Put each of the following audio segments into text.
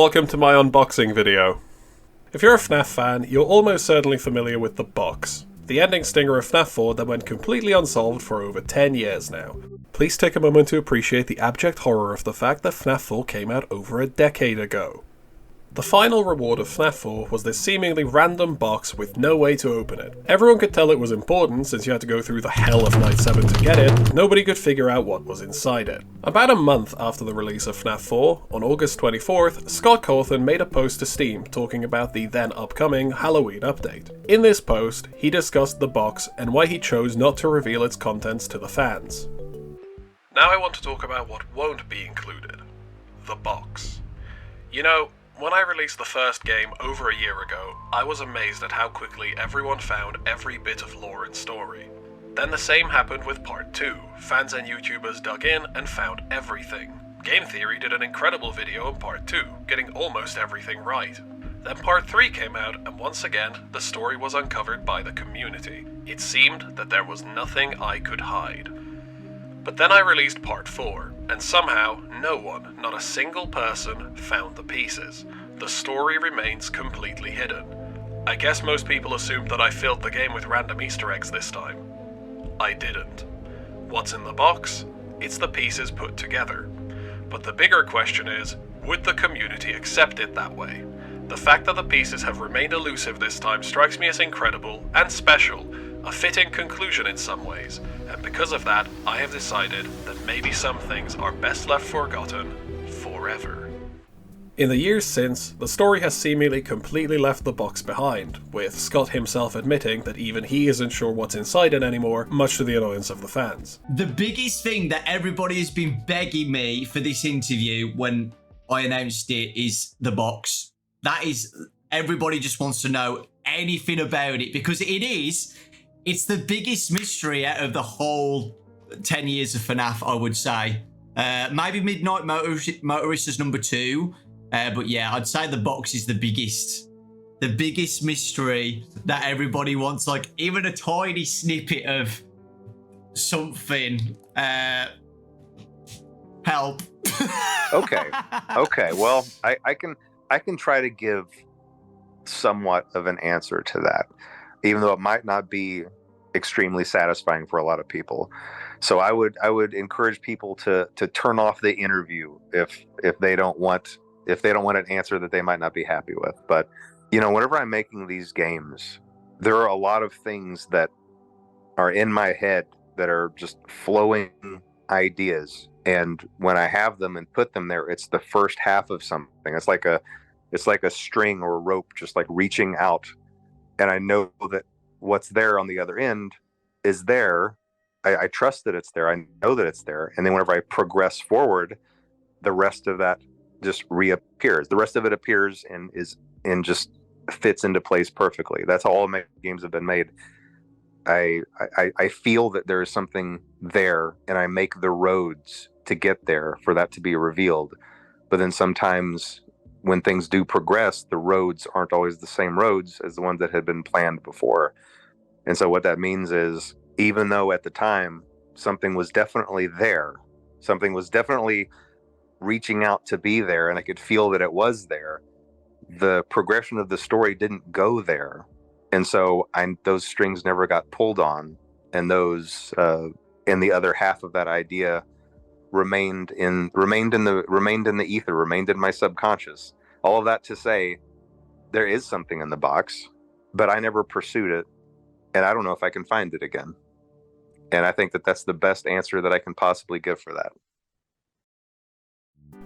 welcome to my unboxing video. If you're a FNAF fan, you're almost certainly familiar with the box, the ending stinger of FNAF4 that went completely unsolved for over 10 years now. Please take a moment to appreciate the abject horror of the fact that FNAF4 came out over a decade ago. The final reward of FNAF4 was this seemingly random box with no way to open it. Everyone could tell it was important since you had to go through the hell of Night 7 to get it. Nobody could figure out what was inside it. About a month after the release of FNAF4, on August 24th, Scott Cawthon made a post to Steam talking about the then upcoming Halloween update. In this post, he discussed the box and why he chose not to reveal its contents to the fans. Now I want to talk about what won't be included. The box. You know, when I released the first game over a year ago, I was amazed at how quickly everyone found every bit of lore and story. Then the same happened with Part 2. Fans and YouTubers dug in and found everything. Game Theory did an incredible video on Part 2, getting almost everything right. Then Part 3 came out, and once again, the story was uncovered by the community. It seemed that there was nothing I could hide. But then I released Part 4, and somehow no one, not a single person, found the pieces. The story remains completely hidden. I guess most people assumed that I filled the game with random Easter eggs this time. I didn't. What's in the box? It's the pieces put together. But the bigger question is, would the community accept it that way? The fact that the pieces have remained elusive this time strikes me as incredible and special, a fitting conclusion in some ways, and because of that, I have decided that maybe some things are best left forgotten forever. In the years since, the story has seemingly completely left the box behind, with Scott himself admitting that even he isn't sure what's inside it anymore, much to the annoyance of the fans. The biggest thing that everybody has been begging me for this interview when I announced it is the box. That is, everybody just wants to know anything about it, because it's the biggest mystery out of the whole 10 years of FNAF, I would say. Maybe Midnight Motorist is number 2. But yeah, I'd say the box is the biggest mystery that everybody wants, like even a tiny snippet of something. Help. Okay. Well, I can try to give somewhat of an answer to that, even though it might not be extremely satisfying for a lot of people. So I would encourage people to turn off the interview if they don't want an answer that they might not be happy with. But whenever I'm making these games, there are a lot of things that are in my head that are just flowing ideas, and when I have them and put them there, it's the first half of something. It's like a string or a rope just like reaching out, and I know that what's there on the other end is there. I trust that it's there. I know that it's there. And then whenever I progress forward, the rest of that just reappears. The rest of it appears and just fits into place perfectly. That's how all my games have been made. I feel that there is something there, and I make the roads to get there for that to be revealed. But then sometimes when things do progress, the roads aren't always the same roads as the ones that had been planned before. And so what that means is, even though at the time something was definitely there, something was definitely reaching out to be there, and I could feel that it was there, the progression of the story didn't go there. And so those strings never got pulled on, and those and the other half of that idea remained in the ether, remained in my subconscious. All of that to say, there is something in the box, but I never pursued it, and I don't know if I can find it again. And I think that that's the best answer that I can possibly give for that.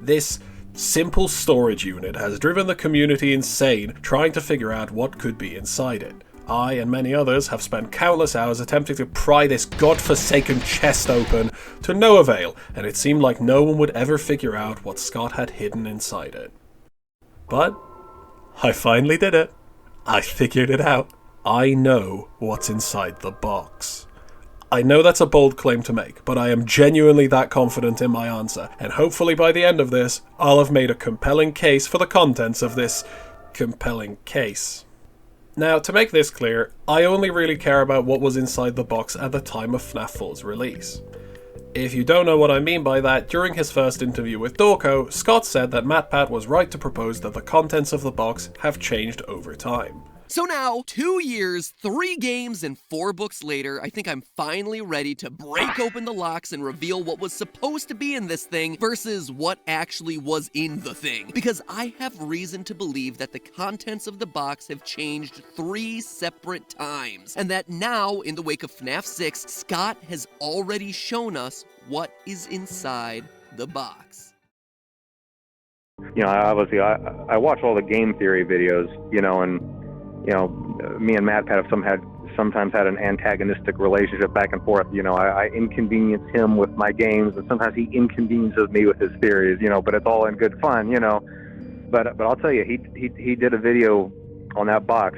This simple storage unit has driven the community insane trying to figure out what could be inside it. I and many others have spent countless hours attempting to pry this godforsaken chest open to no avail, and it seemed like no one would ever figure out what Scott had hidden inside it. But I finally did it. I figured it out. I know what's inside the box. I know that's a bold claim to make, but I am genuinely that confident in my answer, and hopefully by the end of this, I'll have made a compelling case for the contents of this compelling case. Now, to make this clear, I only really care about what was inside the box at the time of FNAF 4's release. If you don't know what I mean by that, during his first interview with Dorco, Scott said that MatPat was right to propose that the contents of the box have changed over time. So now, 2 years, 3 games, and 4 books later, I think I'm finally ready to break open the locks and reveal what was supposed to be in this thing versus what actually was in the thing. Because I have reason to believe that the contents of the box have changed 3 separate times. And that now, in the wake of FNAF 6, Scott has already shown us what is inside the box. You know, obviously, I watch all the game theory videos, you know, and you know, me and MatPat have sometimes had an antagonistic relationship back and forth. You know, I inconvenience him with my games, and sometimes he inconveniences me with his theories. You know, but it's all in good fun. You know, but I'll tell you, he did a video on that box,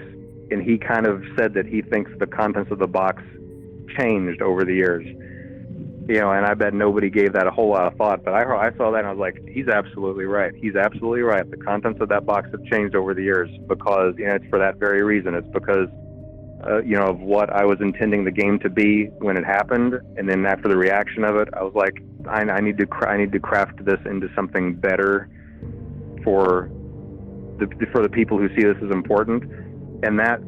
and he kind of said that he thinks the contents of the box changed over the years. You know, and I bet nobody gave that a whole lot of thought, but I saw that and I was like, he's absolutely right. He's absolutely right. The contents of that box have changed over the years because, you know, it's for that very reason. It's because, you know, of what I was intending the game to be when it happened, and then after the reaction of it, I was like, I need to craft this into something better for the people who see this as important, and that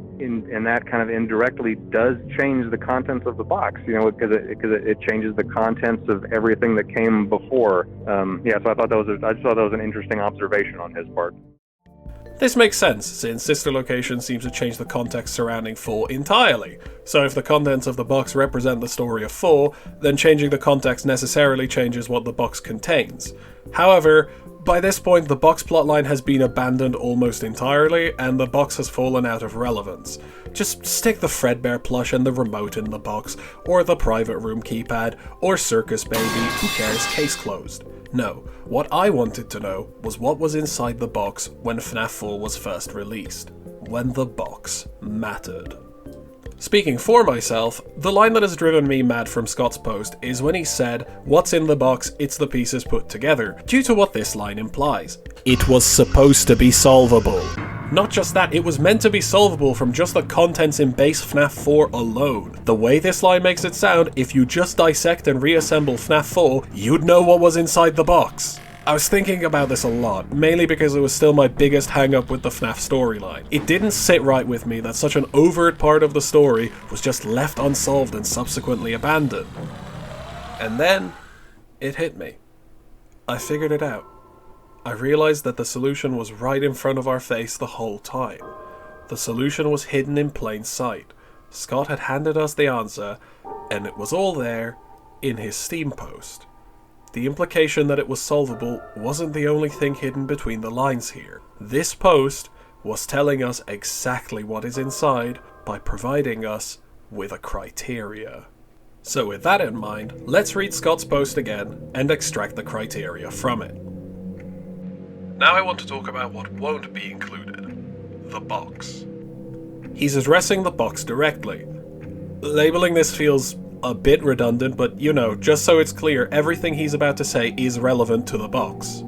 kind of indirectly does change the contents of the box, you know, because it changes the contents of everything that came before. So I just thought that was an interesting observation on his part. This makes sense, since Sister Location seems to change the context surrounding 4 entirely. So if the contents of the box represent the story of 4, then changing the context necessarily changes what the box contains. However, by this point, the box plotline has been abandoned almost entirely, and the box has fallen out of relevance. Just stick the Fredbear plush and the remote in the box, or the private room keypad, or Circus Baby, who cares, case closed. No, what I wanted to know was what was inside the box when FNAF 4 was first released. When the box mattered. Speaking for myself, the line that has driven me mad from Scott's post is when he said, "What's in the box? It's the pieces put together," due to what this line implies. It was supposed to be solvable. Not just that, it was meant to be solvable from just the contents in base FNAF 4 alone. The way this line makes it sound, if you just dissect and reassemble FNAF 4, you'd know what was inside the box. I was thinking about this a lot, mainly because it was still my biggest hang-up with the FNAF storyline. It didn't sit right with me that such an overt part of the story was just left unsolved and subsequently abandoned. And then, it hit me. I figured it out. I realized that the solution was right in front of our face the whole time. The solution was hidden in plain sight. Scott had handed us the answer, and it was all there in his Steam post. The implication that it was solvable wasn't the only thing hidden between the lines here. This post was telling us exactly what is inside by providing us with a criteria. So with that in mind, let's read Scott's post again and extract the criteria from it. Now I want to talk about what won't be included. The box. He's addressing the box directly. Labeling this feels a bit redundant, but you know, just so it's clear, everything he's about to say is relevant to the box.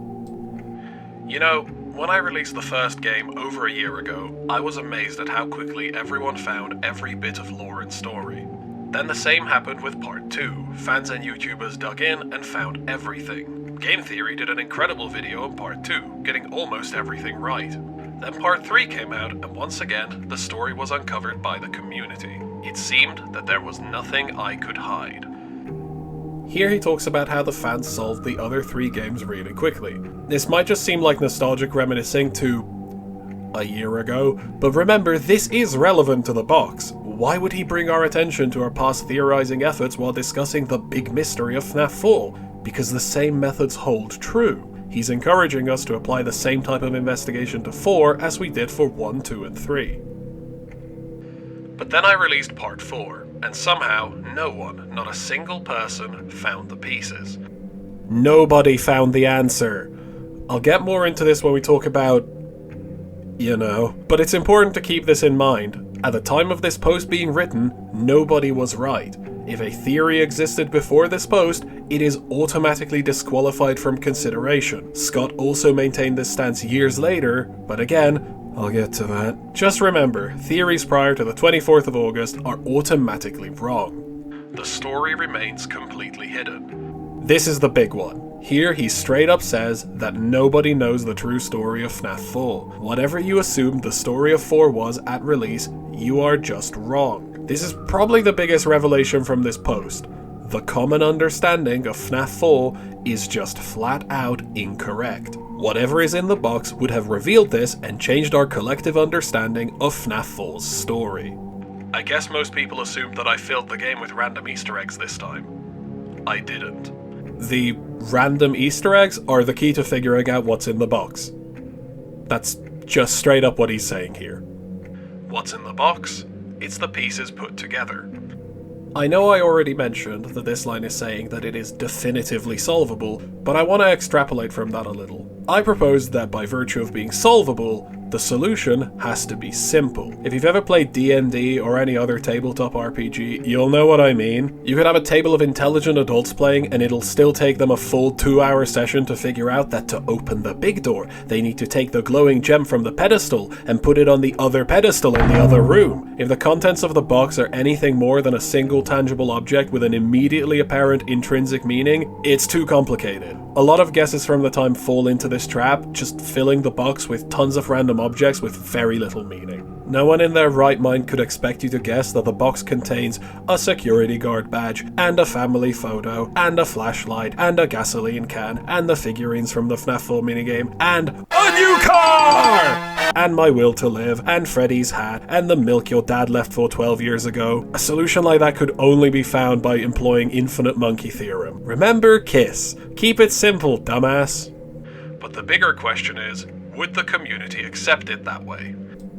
You know, when I released the first game over a year ago, I was amazed at how quickly everyone found every bit of lore and story. Then the same happened with Part 2. Fans and YouTubers dug in and found everything. Game Theory did an incredible video on Part 2, getting almost everything right. Then Part 3 came out, and once again, the story was uncovered by the community. It seemed that there was nothing I could hide. Here he talks about how the fans solved the other 3 games really quickly. This might just seem like nostalgic reminiscing to a year ago, but remember, this is relevant to the box. Why would he bring our attention to our past theorizing efforts while discussing the big mystery of FNAF 4? Because the same methods hold true. He's encouraging us to apply the same type of investigation to 4 as we did for 1, 2, and 3. But then I released Part 4, and somehow no one, not a single person, found the pieces. Nobody found the answer. I'll get more into this when we talk about, you know, but it's important to keep this in mind. At the time of this post being written, nobody was right. If a theory existed before this post, it is automatically disqualified from consideration. Scott also maintained this stance years later, but again, I'll get to that. Just remember, theories prior to the 24th of August are automatically wrong. The story remains completely hidden. This is the big one. Here he straight up says that nobody knows the true story of FNAF 4. Whatever you assumed the story of 4 was at release, you are just wrong. This is probably the biggest revelation from this post. The common understanding of FNAF 4 is just flat out incorrect. Whatever is in the box would have revealed this and changed our collective understanding of FNAF 4's story. I guess most people assumed that I filled the game with random Easter eggs this time. I didn't. The random Easter eggs are the key to figuring out what's in the box. That's just straight up what he's saying here. What's in the box? It's the pieces put together. I know I already mentioned that this line is saying that it is definitively solvable, but I want to extrapolate from that a little. I propose that by virtue of being solvable, the solution has to be simple. If you've ever played D&D or any other tabletop RPG, you'll know what I mean. You could have a table of intelligent adults playing and it'll still take them a full 2-hour session to figure out that to open the big door, they need to take the glowing gem from the pedestal and put it on the other pedestal in the other room. If the contents of the box are anything more than a single tangible object with an immediately apparent intrinsic meaning, it's too complicated. A lot of guesses from the time fall into this trap, just filling the box with tons of random objects with very little meaning. No one in their right mind could expect you to guess that the box contains a security guard badge, and a family photo, and a flashlight, and a gasoline can, and the figurines from the FNAF 4 minigame, and a new car! And my will to live, and Freddy's hat, and the milk your dad left for 12 years ago. A solution like that could only be found by employing infinite monkey theorem. Remember KISS. Keep it simple, dumbass. But the bigger question is, would the community accept it that way?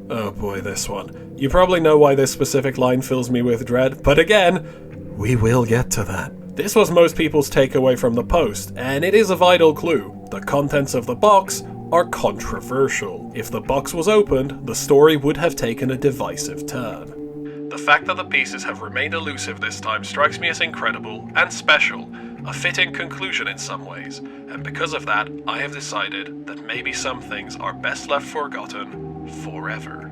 Oh boy, this one. You probably know why this specific line fills me with dread, but again, we will get to that. This was most people's takeaway from the post, and it is a vital clue. The contents of the box are controversial. If the box was opened, the story would have taken a divisive turn. The fact that the pieces have remained elusive this time strikes me as incredible and special, a fitting conclusion in some ways, and because of that, I have decided that maybe some things are best left forgotten forever.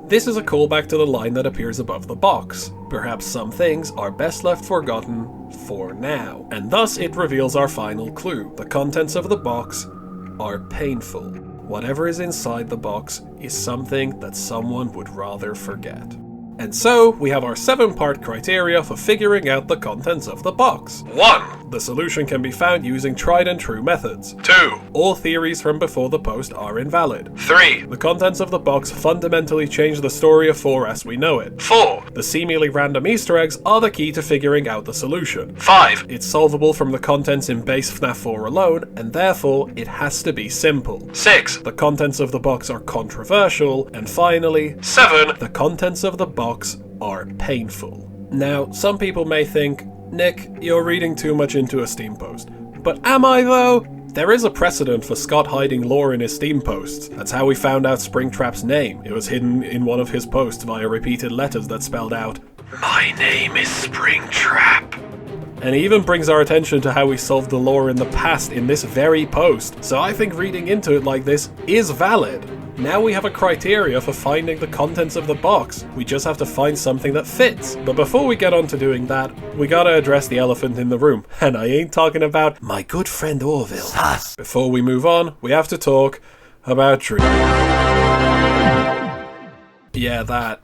This is a callback to the line that appears above the box. Perhaps some things are best left forgotten for now, and thus it reveals our final clue. The contents of the box are painful. Whatever is inside the box is something that someone would rather forget. And so, we have our 7-part criteria for figuring out the contents of the box. 1. The solution can be found using tried and true methods. 2. All theories from before the post are invalid. 3. The contents of the box fundamentally change the story of 4 as we know it. 4. The seemingly random Easter eggs are the key to figuring out the solution. 5. It's solvable from the contents in base FNAF 4 alone, and therefore, it has to be simple. 6. The contents of the box are controversial. And finally, 7. The contents of the box are painful. Now, some people may think, Nick, you're reading too much into a Steam post. But am I though? There is a precedent for Scott hiding lore in his Steam posts. That's how we found out Springtrap's name. It was hidden in one of his posts via repeated letters that spelled out, "My name is Springtrap." And he even brings our attention to how we solved the lore in the past in this very post. So I think reading into it like this is valid. Now we have a criteria for finding the contents of the box. We just have to find something that fits. But before we get on to doing that, we gotta address the elephant in the room. And I ain't talking about my good friend Orville. Before we move on, we have to talk about Dream. Yeah, that.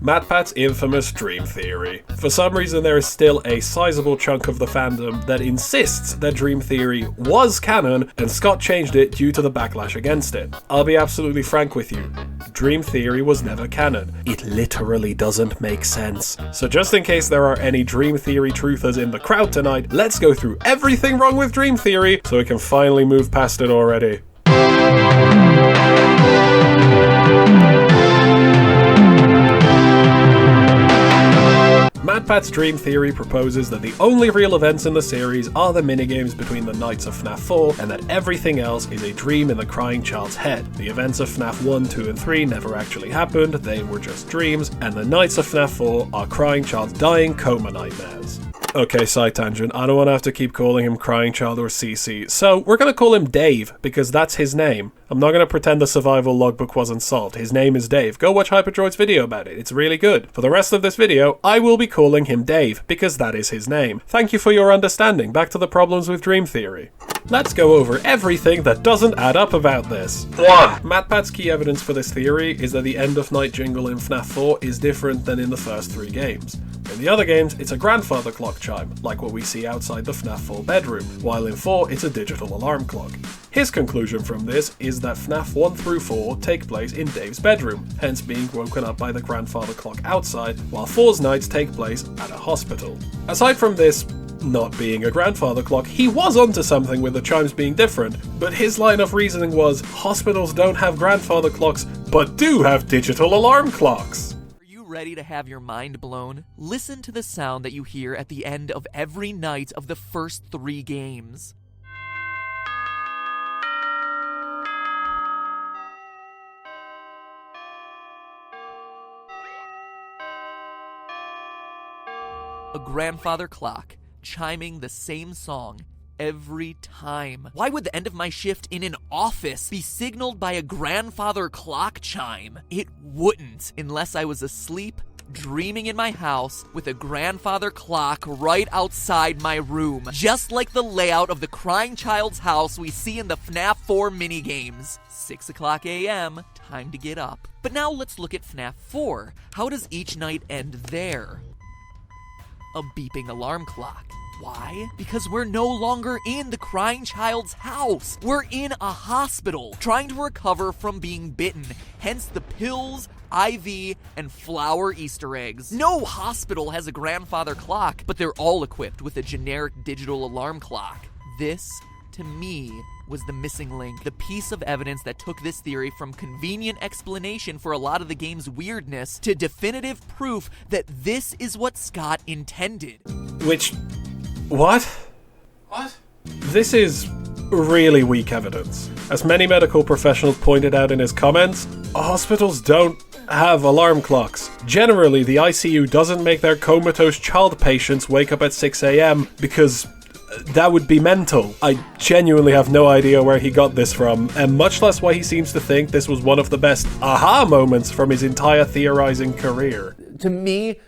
MatPat's infamous Dream Theory. For some reason there is still a sizable chunk of the fandom that insists that Dream Theory was canon and Scott changed it due to the backlash against it. I'll be absolutely frank with you. Dream Theory was never canon. It literally doesn't make sense. So just in case there are any Dream Theory truthers in the crowd tonight, let's go through everything wrong with Dream Theory so we can finally move past it already. MatPat's Dream Theory proposes that the only real events in the series are the minigames between the nights of FNAF 4, and that everything else is a dream in the crying child's head. The events of FNAF 1, 2, and 3 never actually happened, they were just dreams, and the nights of FNAF 4 are crying child's dying coma nightmares. Okay, side tangent. I don't want to have to keep calling him Crying Child or CC. So, we're going to call him Dave, because that's his name. I'm not going to pretend the survival logbook wasn't solved. His name is Dave. Go watch Hyperdroid's video about it. It's really good. For the rest of this video, I will be calling him Dave, because that is his name. Thank you for your understanding. Back to the problems with Dream Theory. Let's go over everything that doesn't add up about this. 1. MatPat's key evidence for this theory is that the end of night jingle in FNAF 4 is different than in the first 3 games. In the other games, it's a grandfather clock chime, like what we see outside the FNAF 4 bedroom, while in 4 it's a digital alarm clock. His conclusion from this is that FNAF 1 through 4 take place in Dave's bedroom, hence being woken up by the grandfather clock outside, while 4's nights take place at a hospital. Aside from this not being a grandfather clock, he was onto something with the chimes being different, but his line of reasoning was, hospitals don't have grandfather clocks, but do have digital alarm clocks. Are you ready to have your mind blown? Listen to the sound that you hear at the end of every night of the first 3 games. A grandfather clock, chiming the same song every time. Why would the end of my shift in an office be signaled by a grandfather clock chime? It wouldn't, unless I was asleep, dreaming in my house with a grandfather clock right outside my room, just like the layout of the crying child's house we see in the FNAF 4 minigames. 6 o'clock a.m., time to get up. But now let's look at FNAF 4. How does each night end there? A beeping alarm clock. Why? Because we're no longer in the crying child's house. We're in a hospital, trying to recover from being bitten. Hence the pills, IV, and flower Easter eggs. No hospital has a grandfather clock, but they're all equipped with a generic digital alarm clock. This, to me, was the missing link, the piece of evidence that took this theory from convenient explanation for a lot of the game's weirdness to definitive proof that this is what Scott intended. Which... What? This is really weak evidence. As many medical professionals pointed out in his comments, hospitals don't have alarm clocks. Generally, the ICU doesn't make their comatose child patients wake up at 6 a.m. because that would be mental. I genuinely have no idea where he got this from, and much less why he seems to think this was one of the best aha moments from his entire theorizing career. To me,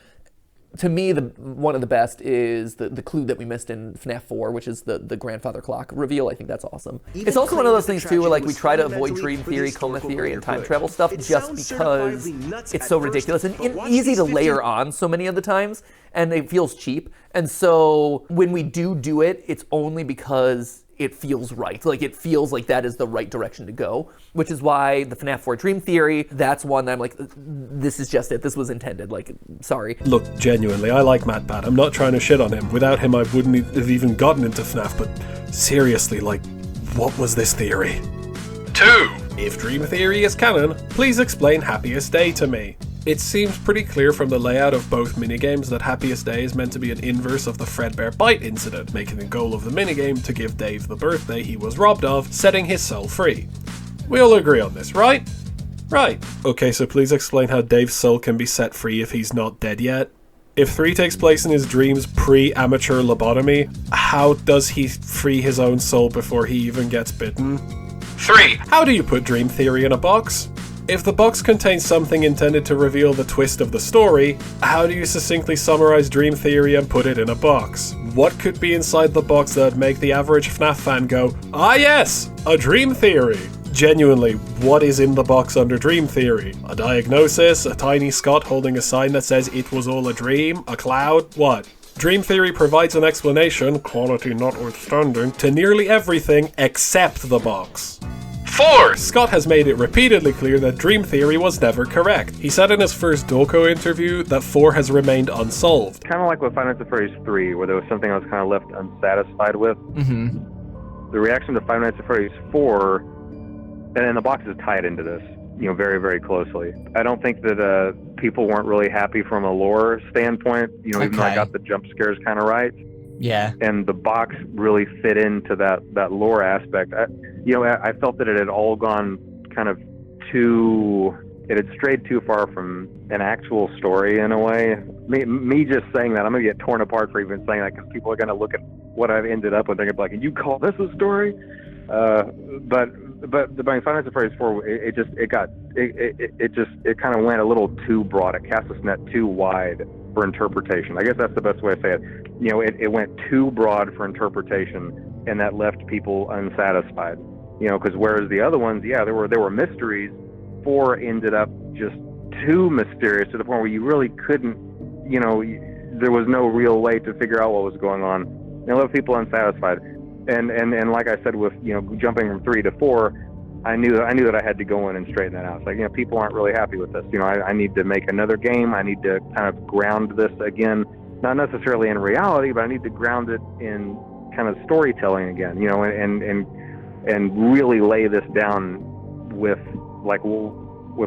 one of the best is the clue that we missed in FNAF 4, which is the grandfather clock reveal. I think that's awesome. It's also one of those things too where like we try to avoid dream theory, coma theory, and time travel stuff just because it's so ridiculous and easy to layer on so many of the times, and it feels cheap. And so when we do it, it's only because it feels right. Like, it feels like that is the right direction to go, which is why the FNAF 4 Dream Theory, that's one that I'm like, this is just it. This was intended. Like, sorry. Look, genuinely, I like MatPat. I'm not trying to shit on him. Without him, I wouldn't have even gotten into FNAF, but seriously, like, what was this theory? 2. If Dream Theory is canon, please explain Happiest Day to me. It seems pretty clear from the layout of both minigames that Happiest Day is meant to be an inverse of the Fredbear Bite incident, making the goal of the minigame to give Dave the birthday he was robbed of, setting his soul free. We all agree on this, right? Right. Okay, so please explain how Dave's soul can be set free if he's not dead yet. If 3 takes place in his dreams pre-amateur lobotomy, how does he free his own soul before he even gets bitten? 3. How do you put Dream Theory in a box? If the box contains something intended to reveal the twist of the story, how do you succinctly summarize Dream Theory and put it in a box? What could be inside the box that would make the average FNAF fan go, ah yes, a Dream Theory? Genuinely, what is in the box under Dream Theory? A diagnosis? A tiny Scott holding a sign that says it was all a dream? A cloud? What? Dream Theory provides an explanation, quality notwithstanding, to nearly everything except the box. 4. Scott has made it repeatedly clear that Dream Theory was never correct. He said in his first Doko interview that 4 has remained unsolved. Kind of like with Five Nights at Freddy's 3, where there was something I was kind of left unsatisfied with. Mm-hmm. The reaction to Five Nights at Freddy's 4, and the box is tied into this, very, very closely. I don't think that people weren't really happy from a lore standpoint, even though I got the jump scares kind of right. Yeah. And the box really fit into that lore aspect. I felt that it had all gone kind of too it had strayed too far from an actual story in a way. Me just saying that, I'm going to get torn apart for even saying that, because people are going to look at what I've ended up with and they're going to be like, you call this a story? But by Final Fantasy 4, it kind of went a little too broad. It cast its net too wide for interpretation. I guess that's the best way to say it. You know, it went too broad for interpretation, and that left people unsatisfied. You know, because whereas the other ones, yeah, there were mysteries. 4 ended up just too mysterious to the point where you really couldn't, you know, there was no real way to figure out what was going on. And it left people unsatisfied. And like I said, with, you know, jumping from 3 to 4, I knew that I had to go in and straighten that out. It's like, you know, people aren't really happy with this. You know, I need to make another game. I need to kind of ground this again, not necessarily in reality, but I need to ground it in kind of storytelling again. You know, and really lay this down with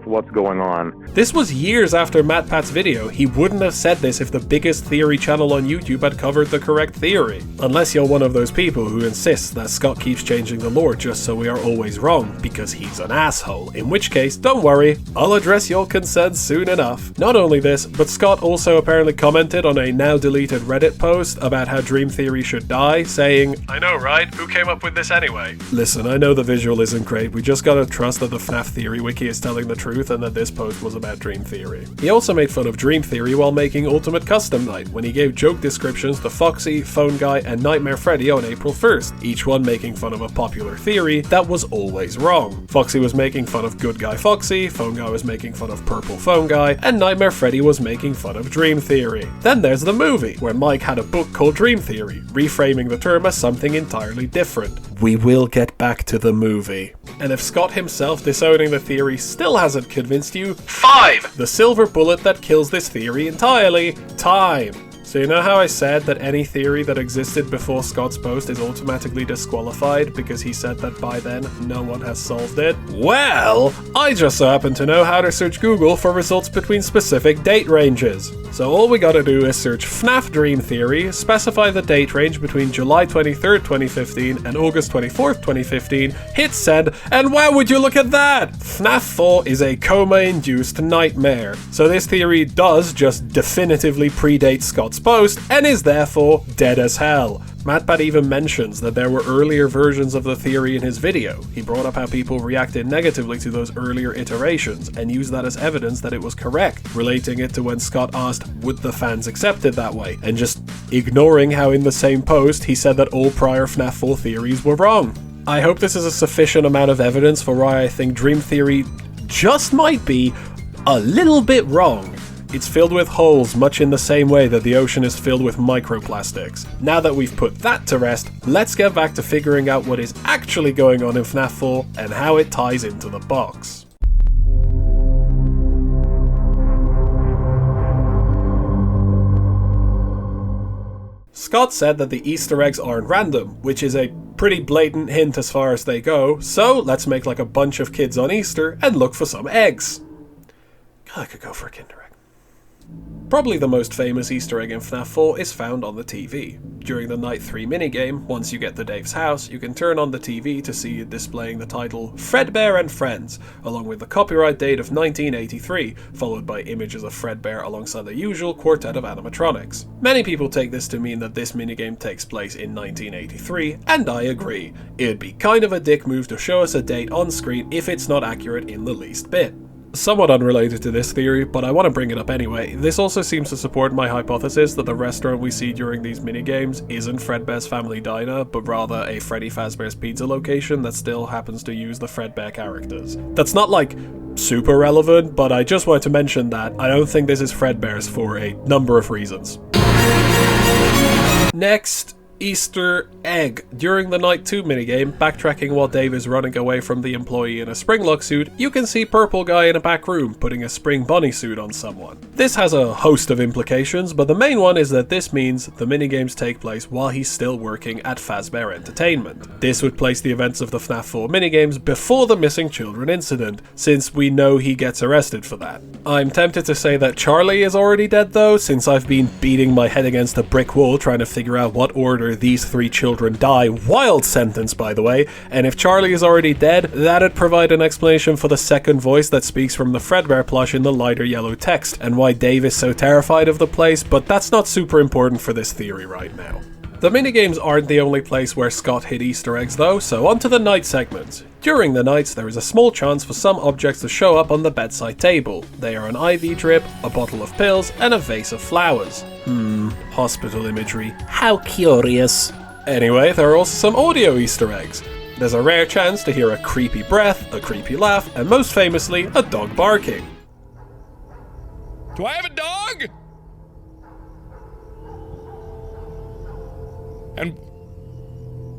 what's going on. This was years after MatPat's video. He wouldn't have said this if the biggest theory channel on YouTube had covered the correct theory. Unless you're one of those people who insists that Scott keeps changing the lore just so we are always wrong, because he's an asshole. In which case, don't worry, I'll address your concerns soon enough. Not only this, but Scott also apparently commented on a now deleted Reddit post about how Dream Theory should die, saying, I know, right? Who came up with this anyway? Listen, I know the visual isn't great, we just gotta trust that the FNAF Theory wiki is telling the truth and that this post was about Dream Theory. He also made fun of Dream Theory while making Ultimate Custom Night, when he gave joke descriptions to Foxy, Phone Guy, and Nightmare Freddy on April 1st, each one making fun of a popular theory that was always wrong. Foxy was making fun of Good Guy Foxy, Phone Guy was making fun of Purple Phone Guy, and Nightmare Freddy was making fun of Dream Theory. Then there's the movie, where Mike had a book called Dream Theory, reframing the term as something entirely different. We will get back to the movie. And if Scott himself disowning the theory still hasn't convinced you, 5! The silver bullet that kills this theory entirely: time. So you know how I said that any theory that existed before Scott's post is automatically disqualified because he said that by then no one has solved it? Well, I just so happen to know how to search Google for results between specific date ranges. So all we gotta do is search FNAF Dream Theory, specify the date range between July 23rd, 2015 and August 24th, 2015, hit send, and wow, would you look at that! FNAF 4 is a coma-induced nightmare. So this theory does just definitively predate Scott's post and is therefore dead as hell. MatPat even mentions that there were earlier versions of the theory in his video. He brought up how people reacted negatively to those earlier iterations and used that as evidence that it was correct, relating it to when Scott asked, would the fans accept it that way, and just ignoring how in the same post he said that all prior FNAF 4 theories were wrong. I hope this is a sufficient amount of evidence for why I think Dream Theory just might be a little bit wrong. It's filled with holes much in the same way that the ocean is filled with microplastics. Now that we've put that to rest, let's get back to figuring out what is actually going on in FNAF 4 and how it ties into the box. Scott said that the Easter eggs aren't random, which is a pretty blatant hint as far as they go, so let's make like a bunch of kids on Easter and look for some eggs. I could go for a Kinder Egg. Probably the most famous Easter egg in FNAF 4 is found on the TV. During the Night 3 minigame, once you get to Dave's house, you can turn on the TV to see it displaying the title Fredbear and Friends, along with the copyright date of 1983, followed by images of Fredbear alongside the usual quartet of animatronics. Many people take this to mean that this minigame takes place in 1983, and I agree. It'd be kind of a dick move to show us a date on screen if it's not accurate in the least bit. Somewhat unrelated to this theory, but I want to bring it up anyway, this also seems to support my hypothesis that the restaurant we see during these minigames isn't Fredbear's Family Diner, but rather a Freddy Fazbear's Pizza location that still happens to use the Fredbear characters. That's not like super relevant, but I just wanted to mention that I don't think this is Fredbear's for a number of reasons. Next, Easter egg. During the Night 2 minigame, backtracking while Dave is running away from the employee in a Springlock suit, you can see Purple Guy in a back room putting a Spring Bunny suit on someone. This has a host of implications, but the main one is that this means the minigames take place while he's still working at Fazbear Entertainment. This would place the events of the FNAF 4 minigames before the missing children incident, since we know he gets arrested for that. I'm tempted to say that Charlie is already dead though, since I've been beating my head against a brick wall trying to figure out what order after these 3 children die. Wild sentence, by the way. And if Charlie is already dead, that'd provide an explanation for the second voice that speaks from the Fredbear plush in the lighter yellow text, and why Dave is so terrified of the place, but that's not super important for this theory right now. The minigames aren't the only place where Scott hid Easter eggs though, so on to the night segment. During the nights, there is a small chance for some objects to show up on the bedside table. They are an IV drip, a bottle of pills, and a vase of flowers. Hospital imagery. How curious. Anyway, there are also some audio Easter eggs. There's a rare chance to hear a creepy breath, a creepy laugh, and most famously, a dog barking. Do I have a dog?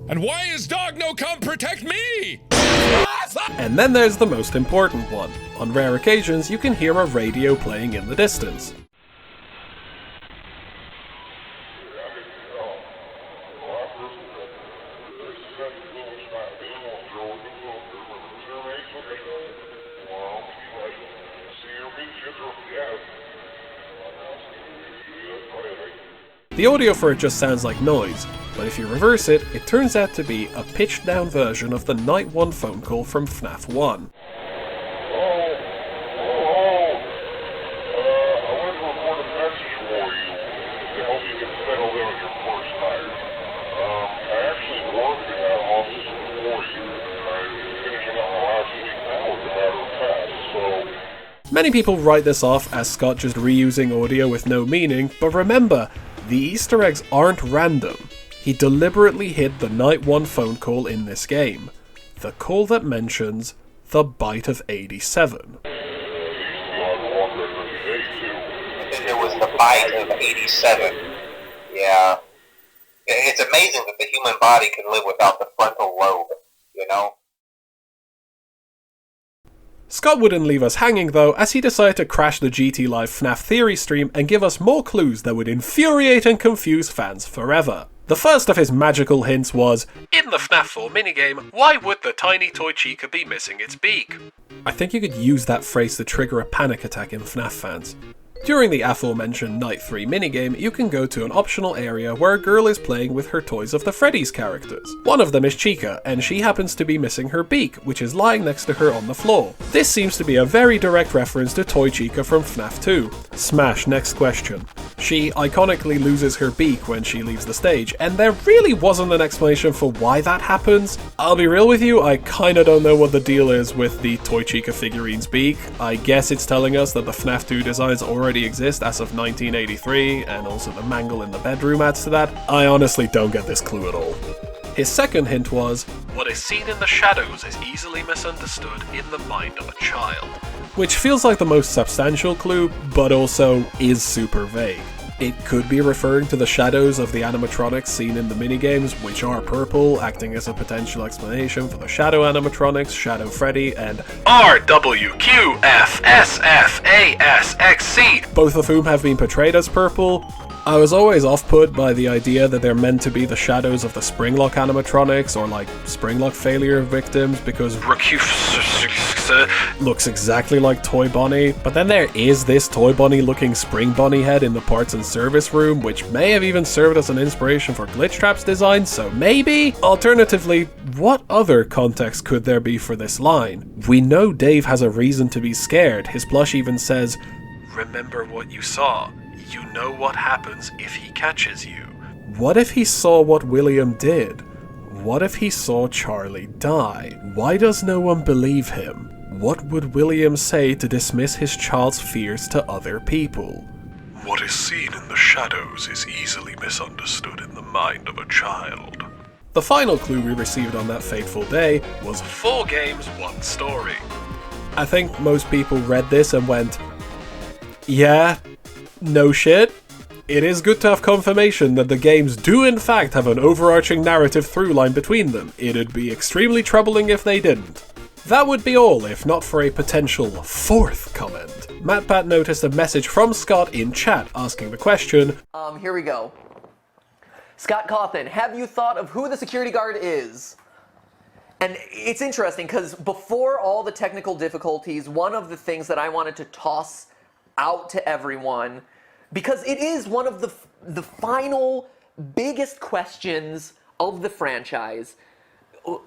And why is dog no come protect me? And then there's the most important one. On rare occasions, you can hear a radio playing in the distance. The audio for it just sounds like noise, but if you reverse it, it turns out to be a pitched down version of the Night 1 phone call from FNAF 1. Many people write this off as Scott just reusing audio with no meaning, but remember, the Easter eggs aren't random. He deliberately hid the Night 1 phone call in this game. The call that mentions the bite of 87. It was the bite of 87. Yeah. It's amazing that the human body can live without the frontal lobe, you know? Scott wouldn't leave us hanging though, as he decided to crash the GT Live FNAF Theory stream and give us more clues that would infuriate and confuse fans forever. The first of his magical hints was, in the FNAF 4 minigame, why would the tiny toy Chica be missing its beak? I think you could use that phrase to trigger a panic attack in FNAF fans. During the aforementioned Night 3 minigame, you can go to an optional area where a girl is playing with her toys of the Freddy's characters. One of them is Chica, and she happens to be missing her beak, which is lying next to her on the floor. This seems to be a very direct reference to Toy Chica from FNAF 2. Smash, next question. She iconically loses her beak when she leaves the stage, and there really wasn't an explanation for why that happens. I'll be real with you, I kinda don't know what the deal is with the Toy Chica figurine's beak. I guess it's telling us that the FNAF 2 designs already exist as of 1983, and also the mangle in the bedroom adds to that. I honestly don't get this clue at all. His second hint was, what is seen in the shadows is easily misunderstood in the mind of a child. Which feels like the most substantial clue, but also is super vague. It could be referring to the shadows of the animatronics seen in the minigames, which are purple, acting as a potential explanation for the Shadow animatronics, Shadow Freddy, and RWQFSFASXC, both of whom have been portrayed as purple. I was always off-put by the idea that they're meant to be the shadows of the Springlock animatronics, or like Springlock failure victims, because looks exactly like Toy Bonnie, but then there is this Toy Bonnie looking Spring Bonnie head in the parts and service room, which may have even served as an inspiration for Glitch Trap's design, so maybe? Alternatively, what other context could there be for this line? We know Dave has a reason to be scared. His plush even says, "Remember what you saw. You know what happens if he catches you." What if he saw what William did? What if he saw Charlie die? Why does no one believe him? What would William say to dismiss his child's fears to other people? What is seen in the shadows is easily misunderstood in the mind of a child. The final clue we received on that fateful day was 4 games, 1 story. I think most people read this and went, yeah, no shit. It is good to have confirmation that the games do in fact have an overarching narrative through line between them. It'd be extremely troubling if they didn't. That would be all if not for a potential 4th comment. MatPat noticed a message from Scott in chat asking the question, Here we go. Scott Cawthon, have you thought of who the security guard is? And it's interesting because before all the technical difficulties, one of the things that I wanted to toss out to everyone, because it is one of the final biggest questions of the franchise.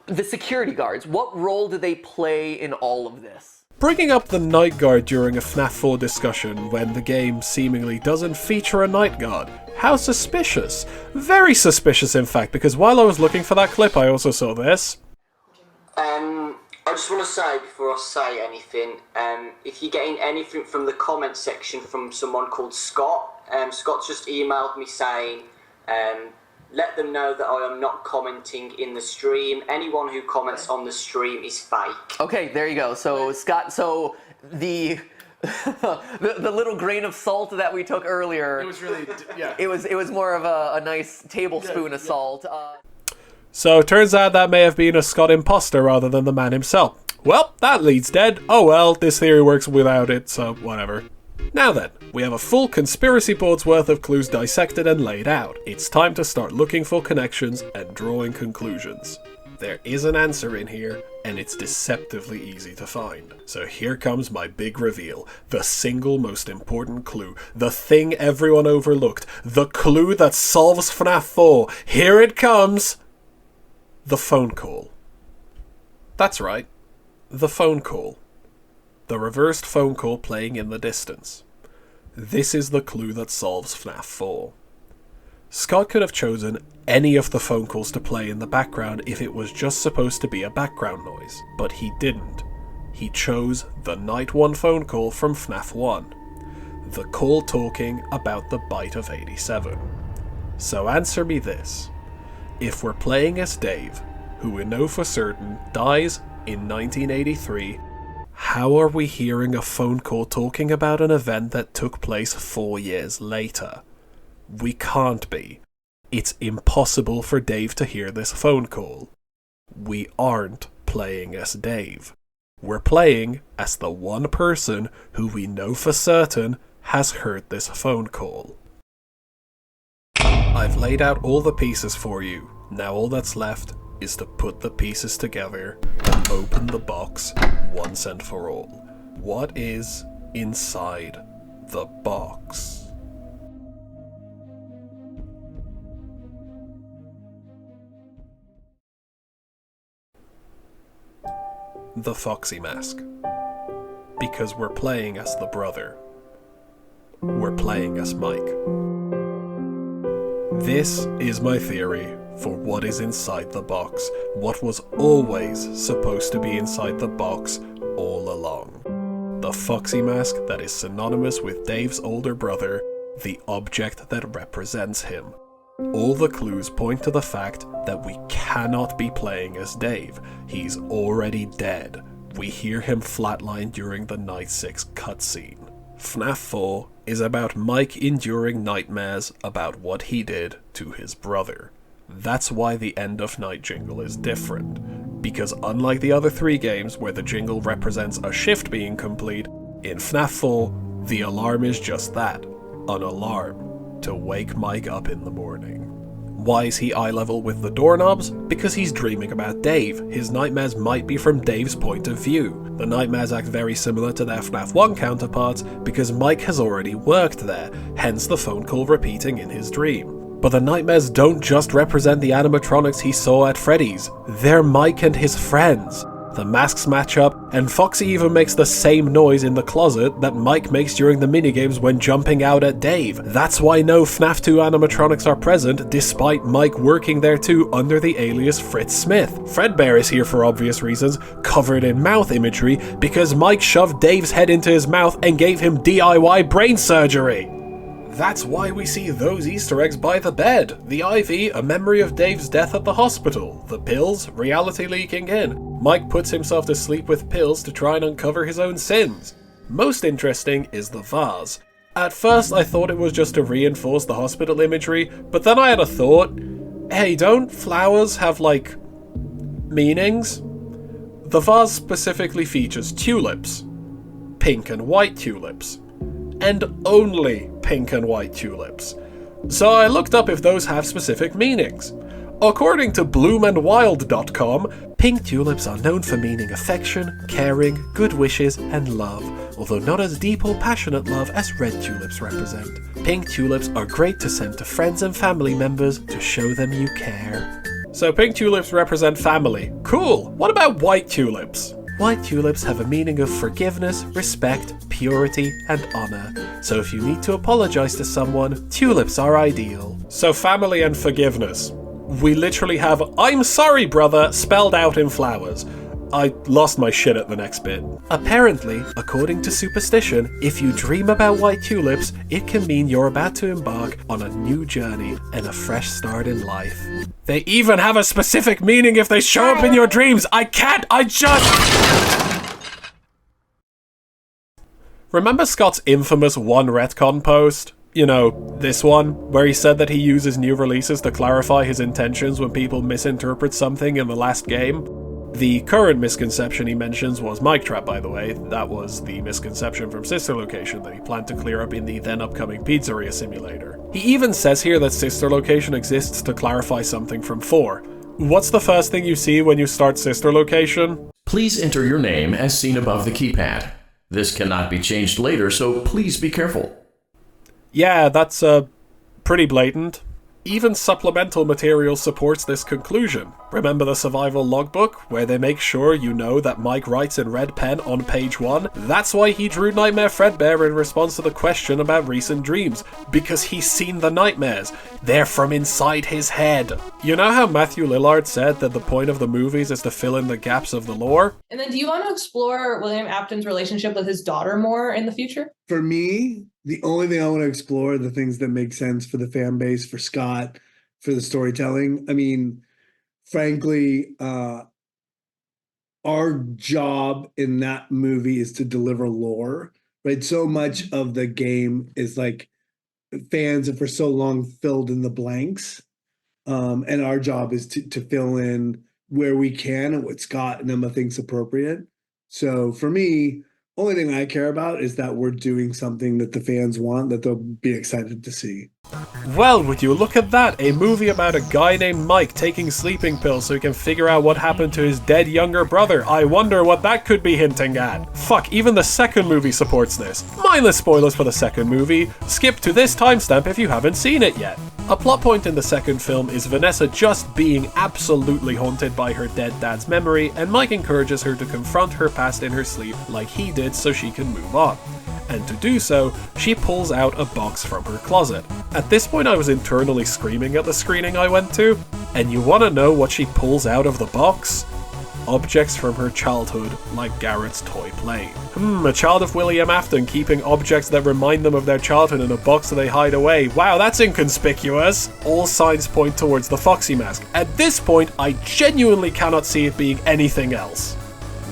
The security guards, what role do they play in all of this? Bringing up the night guard during a FNAF 4 discussion when the game seemingly doesn't feature a night guard. How suspicious. Very suspicious, in fact, because while I was looking for that clip, I also saw this. I just want to say, before I say anything, if you're getting anything from the comment section from someone called Scott, Scott's just emailed me saying, let them know that I am not commenting in the stream. Anyone who comments on the stream is fake. Okay, there you go. So, Scott, so the the little grain of salt that we took earlier, It was really, yeah. it was more of a nice tablespoon of salt. So it turns out that may have been a Scott imposter rather than the man himself. Well, that leads dead. Oh well, this theory works without it, so whatever. Now then, we have a full conspiracy board's worth of clues dissected and laid out. It's time to start looking for connections and drawing conclusions. There is an answer in here, and it's deceptively easy to find. So here comes my big reveal. The single most important clue. The thing everyone overlooked. The clue that solves FNAF 4. Here it comes! The phone call. That's right. The phone call. The reversed phone call playing in the distance. This is the clue that solves FNAF 4. Scott could have chosen any of the phone calls to play in the background if it was just supposed to be a background noise, but he didn't. He chose the Night 1 phone call from FNAF 1. The call talking about the bite of 87. So answer me this. If we're playing as Dave, who we know for certain dies in 1983, how are we hearing a phone call talking about an event that took place 4 years later? We can't be. It's impossible for Dave to hear this phone call. We aren't playing as Dave. We're playing as the one person who we know for certain has heard this phone call. I've laid out all the pieces for you. Now all that's left is to put the pieces together and open the box once and for all. What is inside the box? The Foxy mask. Because we're playing as the brother. We're playing as Mike. This is my theory for what is inside the box, what was always supposed to be inside the box all along. The Foxy mask that is synonymous with Dave's older brother, the object that represents him. All the clues point to the fact that we cannot be playing as Dave. He's already dead. We hear him flatline during the Night 6 cutscene. FNAF 4 is about Mike enduring nightmares about what he did to his brother. That's why the end of night jingle is different, because unlike the other 3 games where the jingle represents a shift being complete, in FNAF 4, the alarm is just that, an alarm, to wake Mike up in the morning. Why is he eye level with the doorknobs? Because he's dreaming about Dave. His nightmares might be from Dave's point of view. The nightmares act very similar to their FNAF 1 counterparts because Mike has already worked there, hence the phone call repeating in his dream. But the nightmares don't just represent the animatronics he saw at Freddy's. They're Mike and his friends. The masks match up, and Foxy even makes the same noise in the closet that Mike makes during the minigames when jumping out at Dave. That's why no FNAF 2 animatronics are present, despite Mike working there too under the alias Fritz Smith. Fredbear is here for obvious reasons, covered in mouth imagery, because Mike shoved Dave's head into his mouth and gave him DIY brain surgery. That's why we see those Easter eggs by the bed. The IV, a memory of Dave's death at the hospital. The pills, reality leaking in. Mike puts himself to sleep with pills to try and uncover his own sins. Most interesting is the vase. At first I thought it was just to reinforce the hospital imagery, but then I had a thought, hey, don't flowers have, like, meanings? The vase specifically features tulips. Pink and white tulips. And only pink and white tulips. So I looked up if those have specific meanings. According to bloomandwild.com, pink tulips are known for meaning affection, caring, good wishes, and love, although not as deep or passionate love as red tulips represent. Pink tulips are great to send to friends and family members to show them you care. So pink tulips represent family. Cool! What about white tulips? White tulips have a meaning of forgiveness, respect, purity, and honor. So if you need to apologize to someone, tulips are ideal. So family and forgiveness. We literally have "I'm sorry, brother" spelled out in flowers. I lost my shit at the next bit. Apparently, according to superstition, if you dream about white tulips, it can mean you're about to embark on a new journey and a fresh start in life. They even have a specific meaning if they show up in your dreams. I just... Remember Scott's infamous one retcon post? You know, this one, where he said that he uses new releases to clarify his intentions when people misinterpret something in the last game? The current misconception he mentions was Mic Trap, by the way. That was the misconception from Sister Location that he planned to clear up in the then upcoming Pizzeria Simulator. He even says here that Sister Location exists to clarify something from 4. What's the first thing you see when you start Sister Location? Please enter your name as seen above the keypad. This cannot be changed later, so please be careful. Yeah, that's pretty blatant. Even supplemental material supports this conclusion. Remember the survival logbook, where they make sure you know that Mike writes in red pen on page 1? That's why he drew Nightmare Fredbear in response to the question about recent dreams, because he's seen the nightmares. They're from inside his head. You know how Matthew Lillard said that the point of the movies is to fill in the gaps of the lore? And then do you want to explore William Afton's relationship with his daughter more in the future? For me, the only thing I want to explore are the things that make sense for the fan base, for Scott, for the storytelling. I mean, frankly, our job in that movie is to deliver lore, right? So much of the game is like fans have for so long filled in the blanks. And our job is to fill in where we can and what Scott and Emma thinks appropriate. So for me, only thing I care about is that we're doing something that the fans want, that they'll be excited to see. Well, would you look at that? A movie about a guy named Mike taking sleeping pills so he can figure out what happened to his dead younger brother. I wonder what that could be hinting at. Fuck, even the second movie supports this. Mindless spoilers for the second movie. Skip to this timestamp if you haven't seen it yet. A plot point in the second film is Vanessa just being absolutely haunted by her dead dad's memory, and Mike encourages her to confront her past in her sleep like he did so she can move on. And to do so, she pulls out a box from her closet. At this point I was internally screaming at the screening I went to, and you wanna know what she pulls out of the box? Objects from her childhood, like Garrett's toy plane. A child of William Afton keeping objects that remind them of their childhood in a box that they hide away. Wow, that's inconspicuous! All signs point towards the Foxy mask. At this point, I genuinely cannot see it being anything else.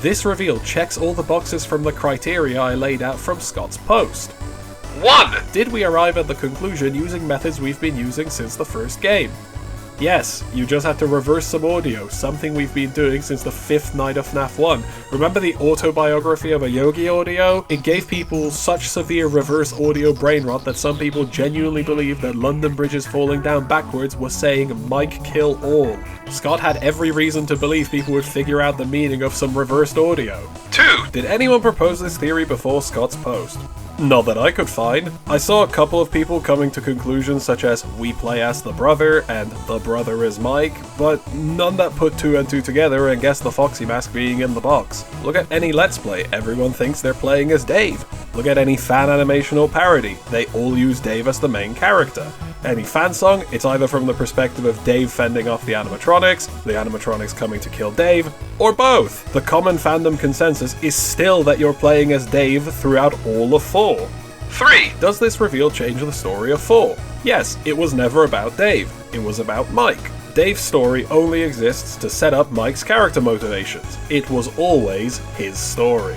This reveal checks all the boxes from the criteria I laid out from Scott's post. 1. Did we arrive at the conclusion using methods we've been using since the first game? Yes, you just had to reverse some audio, something we've been doing since the 5th night of FNAF 1. Remember the autobiography of a Yogi audio? It gave people such severe reverse audio brain rot that some people genuinely believed that London Bridges falling down backwards was saying "Mike kill all." Scott had every reason to believe people would figure out the meaning of some reversed audio. 2. Did anyone propose this theory before Scott's post? Not that I could find. I saw a couple of people coming to conclusions such as "we play as the brother" and "the brother is Mike," but none that put 2 and 2 together and guessed the Foxy mask being in the box. Look at any Let's Play, everyone thinks they're playing as Dave. Look at any fan animation or parody, they all use Dave as the main character. Any fan song, it's either from the perspective of Dave fending off the animatronics coming to kill Dave, or both. The common fandom consensus is still that you're playing as Dave throughout all of 4. 3. Does this reveal change the story of 4? Yes, it was never about Dave, it was about Mike. Dave's story only exists to set up Mike's character motivations. It was always his story.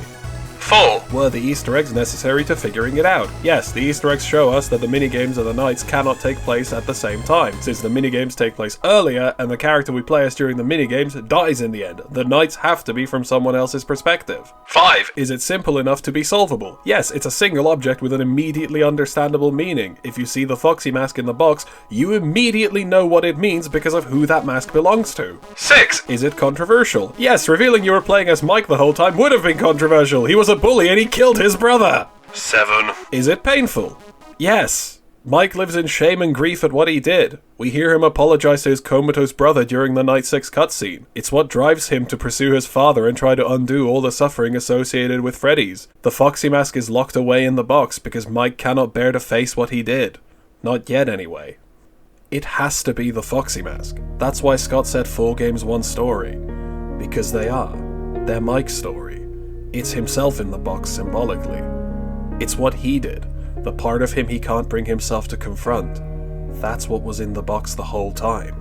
4. Were the Easter eggs necessary to figuring it out? Yes, the Easter eggs show us that the minigames and the nights cannot take place at the same time, since the minigames take place earlier and the character we play as during the minigames dies in the end. The nights have to be from someone else's perspective. 5. Is it simple enough to be solvable? Yes, it's a single object with an immediately understandable meaning. If you see the Foxy mask in the box, you immediately know what it means because of who that mask belongs to. 6. Is it controversial? Yes, revealing you were playing as Mike the whole time would have been controversial. He was a a bully and he killed his brother. 7. Is it painful? Yes. Mike lives in shame and grief at what he did. We hear him apologize to his comatose brother during the Night 6 cutscene. It's what drives him to pursue his father and try to undo all the suffering associated with Freddy's. The Foxy mask is locked away in the box because Mike cannot bear to face what he did. Not yet, anyway. It has to be the Foxy mask. That's why Scott said 4 games, 1 story. Because they are. They're Mike's story. It's himself in the box symbolically. It's what he did. The part of him he can't bring himself to confront. That's what was in the box the whole time.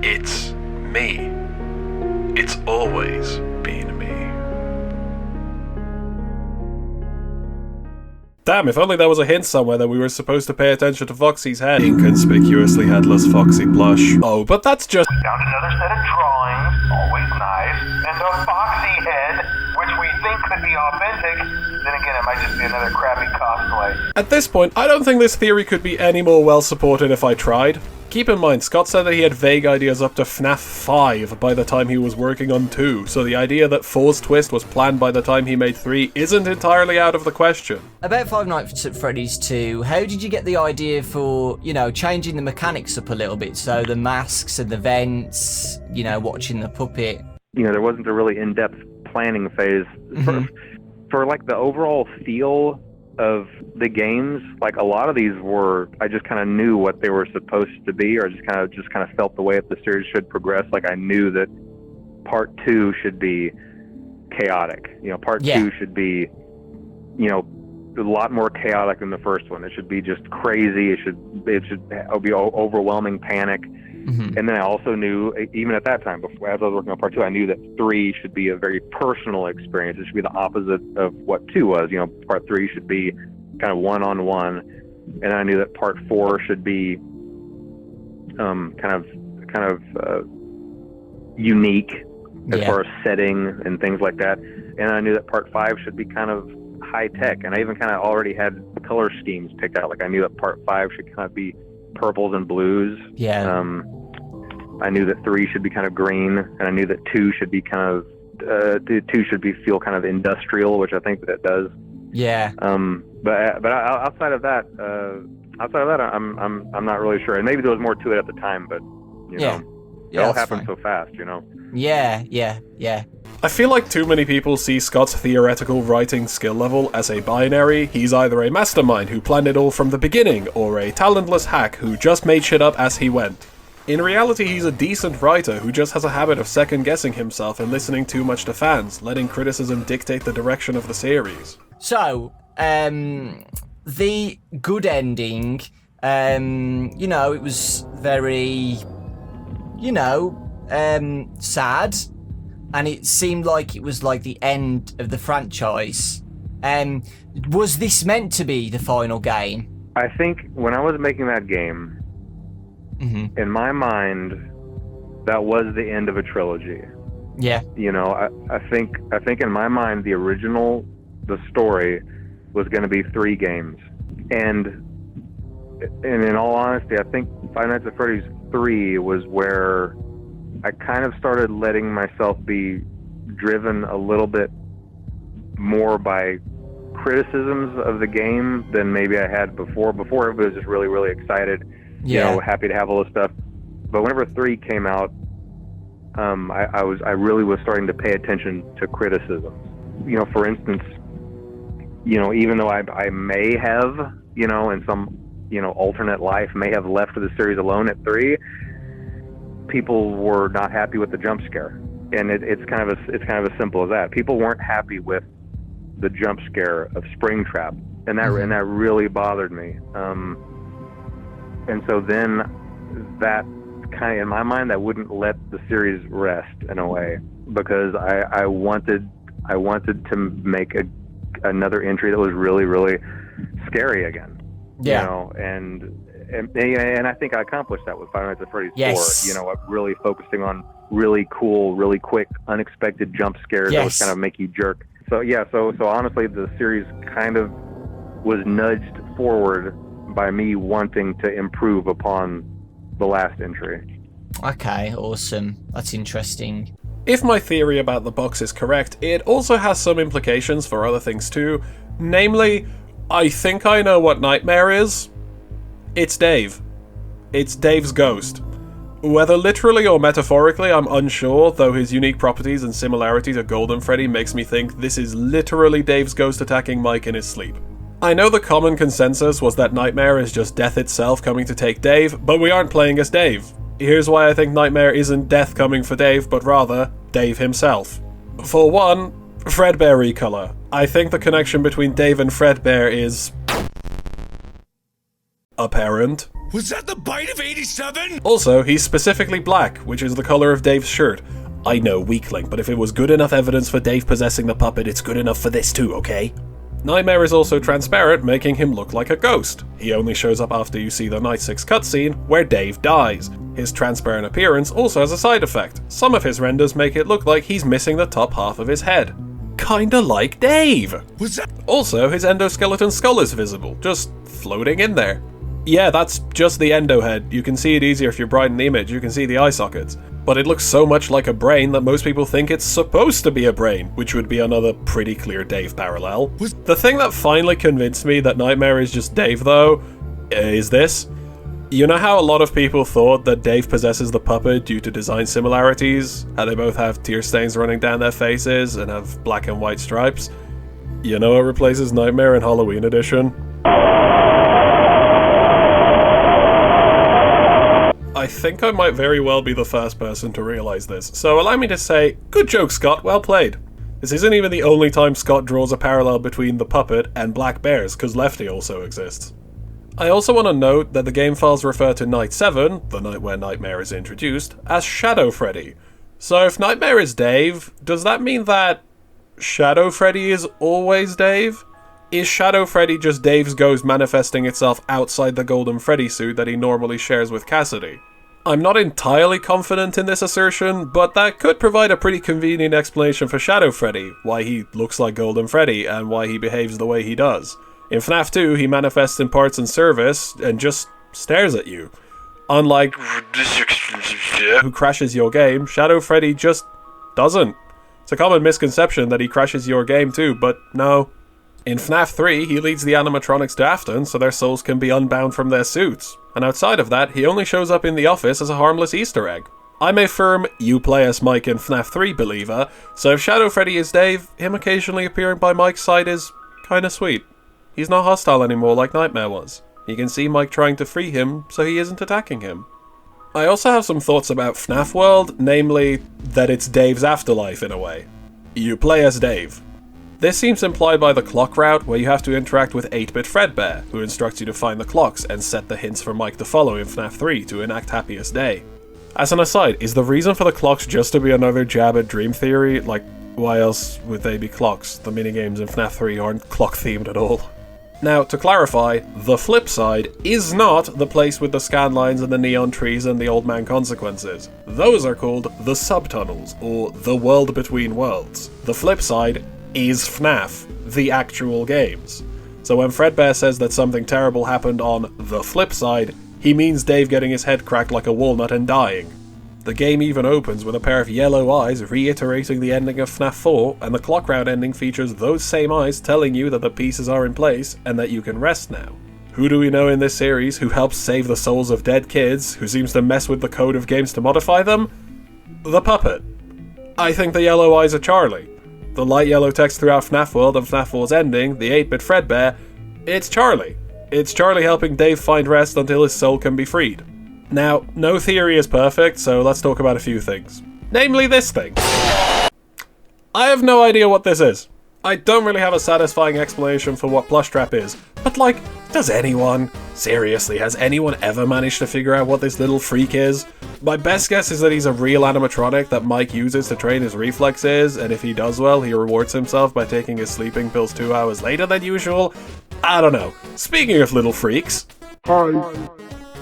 It's me. It's always been me. Damn, if only there was a hint somewhere that we were supposed to pay attention to Foxy's head. Inconspicuously headless Foxy blush. Oh, but that's just... Found another set of drawings, always nice, and a Foxy head, which we think could be authentic. Then again, it might just be another crappy cosplay. At this point, I don't think this theory could be any more well supported if I tried. Keep in mind, Scott said that he had vague ideas up to FNAF 5 by the time he was working on 2, so the idea that 4's twist was planned by the time he made 3 isn't entirely out of the question. About Five Nights at Freddy's 2, how did you get the idea for, changing the mechanics up a little bit? So the masks and the vents, watching the puppet. There wasn't a really in-depth planning phase. For like the overall feel of the games, like a lot of these were, I just kind of knew what they were supposed to be, or just kind of felt the way that the series should progress. Like I knew that part 2 should be chaotic. Part 2 should be, a lot more chaotic than the first one. It should be just crazy. It should be overwhelming panic. And then I also knew, even at that time, before as I was working on part 2, I knew that 3 should be a very personal experience. It should be the opposite of what 2 was. Part 3 should be kind of one-on-one, and I knew that part 4 should be kind of unique as far as setting and things like that. And I knew that part 5 should be kind of high tech, and I even kind of already had color schemes picked out. Like I knew that part 5 should kind of be purples and blues. I knew that 3 should be kind of green, and I knew that 2 should be kind of 2 should feel kind of industrial, which I think that it does. But outside of that, I'm not really sure. And maybe there was more to it at the time, but it all happened so fast. I feel like too many people see Scott's theoretical writing skill level as a binary. He's either a mastermind who planned it all from the beginning, or a talentless hack who just made shit up as he went. In reality, he's a decent writer who just has a habit of second-guessing himself and listening too much to fans, letting criticism dictate the direction of the series. So, the good ending, it was very, sad, and it seemed like it was like the end of the franchise. Was this meant to be the final game? I think when I was making that game, in my mind, that was the end of a trilogy. I think in my mind, the story was going to be 3 games. And in all honesty, I think Five Nights at Freddy's 3 was where I kind of started letting myself be driven a little bit more by criticisms of the game than maybe I had before. Before, everybody was just really, really excited, happy to have all this stuff. But whenever 3 came out, I really was starting to pay attention to criticism. For instance, even though I may have, in some, alternate life, may have left the series alone at 3, people were not happy with the jump scare, and it's kind of as simple as that. People weren't happy with the jump scare of Springtrap, and that really bothered me. And so then that kind of, in my mind, that wouldn't let the series rest in a way, because I wanted to make another entry that was really, really scary again. And I think I accomplished that with Five Nights at Freddy's 4. Really focusing on really cool, really quick, unexpected jump scares that would kind of make you jerk. So honestly, the series kind of was nudged forward by me wanting to improve upon the last entry. Okay, awesome. That's interesting. If my theory about the box is correct, it also has some implications for other things too. Namely, I think I know what Nightmare is. It's Dave. It's Dave's ghost. Whether literally or metaphorically, I'm unsure, though his unique properties and similarity to Golden Freddy makes me think this is literally Dave's ghost attacking Mike in his sleep. I know the common consensus was that Nightmare is just death itself coming to take Dave, but we aren't playing as Dave. Here's why I think Nightmare isn't death coming for Dave, but rather Dave himself. For one, Fredbear recolor. I think the connection between Dave and Fredbear is apparent. Was that the bite of 87? Also, he's specifically black, which is the color of Dave's shirt. I know, weakling, but if it was good enough evidence for Dave possessing the puppet, it's good enough for this too, okay? Nightmare is also transparent, making him look like a ghost. He only shows up after you see the Night 6 cutscene, where Dave dies. His transparent appearance also has a side effect. Some of his renders make it look like he's missing the top half of his head. Kinda like Dave! Also, his endoskeleton skull is visible, just floating in there. Yeah, that's just the endo head. You can see it easier if you brighten the image, you can see the eye sockets. But it looks so much like a brain that most people think it's supposed to be a brain, which would be another pretty clear Dave parallel. The thing that finally convinced me that Nightmare is just Dave, though, is this. You know how a lot of people thought that Dave possesses the puppet due to design similarities? How they both have tear stains running down their faces and have black and white stripes? You know what replaces Nightmare in Halloween Edition? I think I might very well be the first person to realize this, so allow me to say, good joke, Scott, well played. This isn't even the only time Scott draws a parallel between the puppet and black bears, because Lefty also exists. I also want to note that the game files refer to Night 7, the night where Nightmare is introduced, as Shadow Freddy. So if Nightmare is Dave, does that mean that Shadow Freddy is always Dave? Is Shadow Freddy just Dave's ghost manifesting itself outside the Golden Freddy suit that he normally shares with Cassidy? I'm not entirely confident in this assertion, but that could provide a pretty convenient explanation for Shadow Freddy, why he looks like Golden Freddy, and why he behaves the way he does. In FNAF 2, he manifests in parts and service, and just stares at you. Unlike who crashes your game, Shadow Freddy just doesn't. It's a common misconception that he crashes your game too, but no. In FNAF 3, he leads the animatronics to Afton so their souls can be unbound from their suits, and outside of that, he only shows up in the office as a harmless Easter egg. I'm a firm you play as Mike in FNAF 3 believer, so if Shadow Freddy is Dave, him occasionally appearing by Mike's side is kinda sweet. He's not hostile anymore like Nightmare was. You can see Mike trying to free him, so he isn't attacking him. I also have some thoughts about FNAF World, namely, that it's Dave's afterlife in a way. You play as Dave. This seems implied by the clock route, where you have to interact with 8-bit Fredbear, who instructs you to find the clocks and set the hints for Mike to follow in FNAF 3 to enact Happiest Day. As an aside, is the reason for the clocks just to be another jab at Dream Theory? Like, why else would they be clocks? The minigames in FNAF 3 aren't clock-themed at all. Now, to clarify, the flip side is not the place with the scan lines and the neon trees and the old man consequences. Those are called the subtunnels, or the world between worlds. The flip side is FNAF, the actual games. So when Fredbear says that something terrible happened on the flip side, he means Dave getting his head cracked like a walnut and dying. The game even opens with a pair of yellow eyes reiterating the ending of FNAF 4, and the clock round ending features those same eyes telling you that the pieces are in place and that you can rest now. Who do we know in this series who helps save the souls of dead kids, who seems to mess with the code of games to modify them? The puppet. I think the yellow eyes are Charlie. The light yellow text throughout FNAF World and FNAF 4's ending, the 8-bit Fredbear, it's Charlie. It's Charlie helping Dave find rest until his soul can be freed. Now, no theory is perfect, so let's talk about a few things. Namely this thing. I have no idea what this is. I don't really have a satisfying explanation for what Plushtrap is, but like, does anyone? Seriously, has anyone ever managed to figure out what this little freak is? My best guess is that he's a real animatronic that Mike uses to train his reflexes, and if he does well, he rewards himself by taking his sleeping pills 2 hours later than usual. I don't know. Speaking of little freaks... Hi.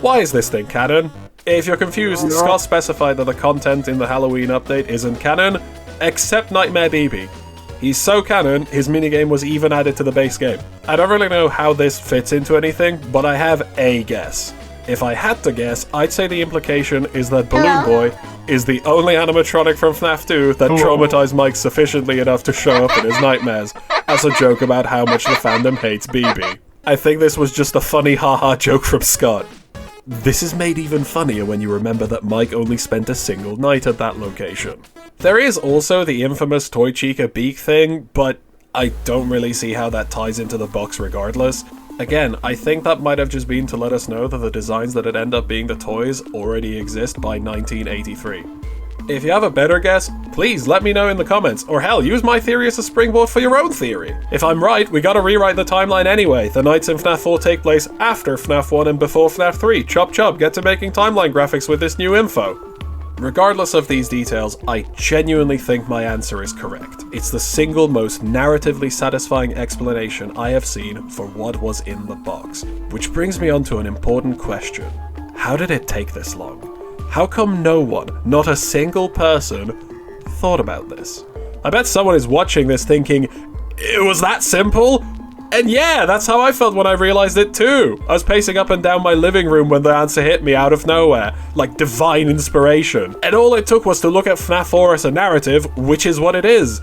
Why is this thing canon? If you're confused, Scott specified that the content in the Halloween update isn't canon, except Nightmare DB. He's so canon, his minigame was even added to the base game. I don't really know how this fits into anything, but I have a guess. If I had to guess, I'd say the implication is that Balloon Boy is the only animatronic from FNAF 2 that traumatized Mike sufficiently enough to show up in his nightmares as a joke about how much the fandom hates BB. I think this was just a funny haha joke from Scott. This is made even funnier when you remember that Mike only spent a single night at that location. There is also the infamous Toy Chica beak thing, but I don't really see how that ties into the box regardless. Again, I think that might have just been to let us know that the designs that'd end up being the toys already exist by 1983. If you have a better guess, please let me know in the comments, or hell, use my theory as a springboard for your own theory. If I'm right, we gotta rewrite the timeline anyway. The nights in FNAF 4 take place after FNAF 1 and before FNAF 3. Chop chop, get to making timeline graphics with this new info. Regardless of these details, I genuinely think my answer is correct. It's the single most narratively satisfying explanation I have seen for what was in the box. Which brings me on to an important question. How did it take this long? How come no one, not a single person, thought about this? I bet someone is watching this thinking, it was that simple? And yeah, that's how I felt when I realized it too. I was pacing up and down my living room when the answer hit me out of nowhere, like divine inspiration. And all it took was to look at FNAF 4 as a narrative, which is what it is.